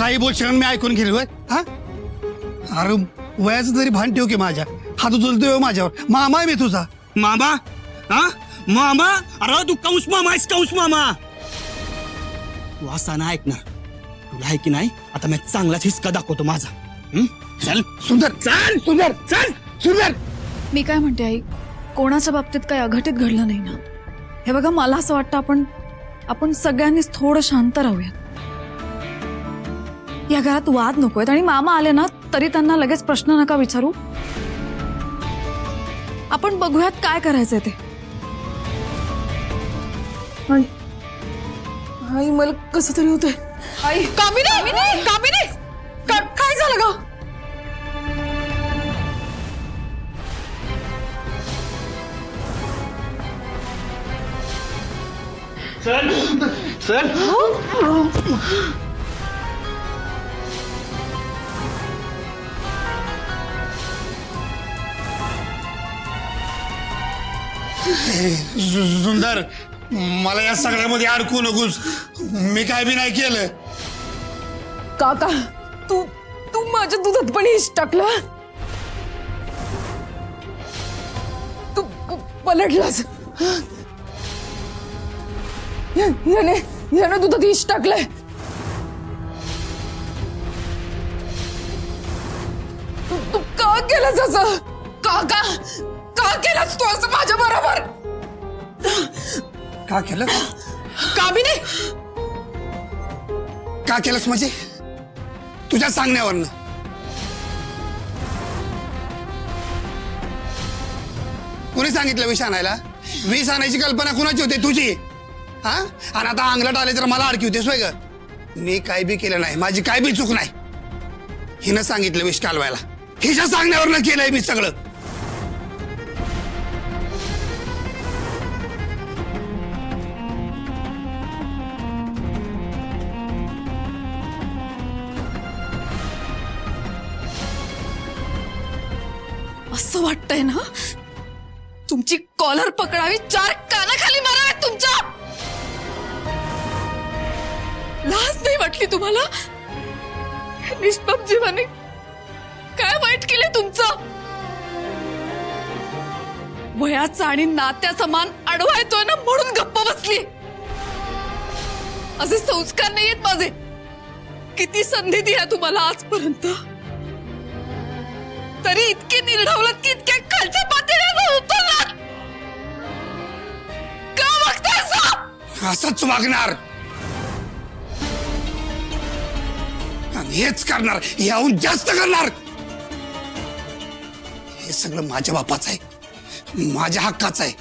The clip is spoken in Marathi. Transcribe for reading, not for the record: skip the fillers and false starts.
काही बोलशील आणि मी ऐकून घेईल होय हा? अरे वयाचं तरी भान ठेव की माझ्या हात उचलतोय माझ्यावर मामा आहे मी तुझा मामा हा मामा अरे तू कंस मामा आहेस कंस मामा तू असा ना ऐकणार तुला आहे की नाही आता मी चांगलाच हिसका दाखवतो माझा चल सुंदर चल सुंदर चल सुंदर मी काय म्हणते आई, कोणाच्या बाबतीत काही अघटित घडलं नाही ना? हे बघा, मला असं वाटतं आपण सगळ्यांनीच थोडं शांत राहूयात. या घरात वाद नकोयत आणि मामा आले ना तरी त्यांना लगेच प्रश्न नका विचारू. आपण बघूयात काय करायचंय ते. आई मला कसं तरी होतंय. आई कामिनी कामिनी काय झालं ग? चल चल सुंदर मला या सगळ्यामध्ये अडकू नकोस मी काय बी नाही केलं. काका तू तू माझ्या दुधात पण इष्ट टाकलं. तू पलटलास. याने दुधात इष्ट टाकलंय. तू का केलंस असं? काका का केलंस तू असं माझ्या बरोबर? का केलं कामिनी का केलंस म्हणजे तुझ्या सांगण्यावरनं कोणी सांगितलं विष आणायला? विष आणायची कल्पना कुणाची होती? तुझी. हा आणि आता अंगलट आले तर मला अडकी होते सोय ग. मी काय बी केलं नाही माझी काय बी चूक नाही. हिनं सांगितलं विष कालवायला हिच्या सांगण्यावरनं केलंय मी सगळं. असं वाटतंय ना तुमची कॉलर पकडावी, 4 कानाखाली माराव्यात तुमच्या. लाज नाही वाटली तुम्हाला? निष्पाप जीवाने काय वाईट केले तुमचं? वयाचा आणि नात्याचा मान अडवा येतोय ना म्हणून गप्प बसली. असे संस्कार नाहीयेत माझे. किती संधी दिल्या तुम्हाला आजपर्यंत, तरी इतके निर्ढवलात की इतक्या खालच्या पातळीवर उतरलात. का वागताय असं? असंच वागणार आणि हेच करणार, याहून जास्त करणार. हे सगळं माझ्या बापाचं आहे, माझ्या हक्काचं आहे.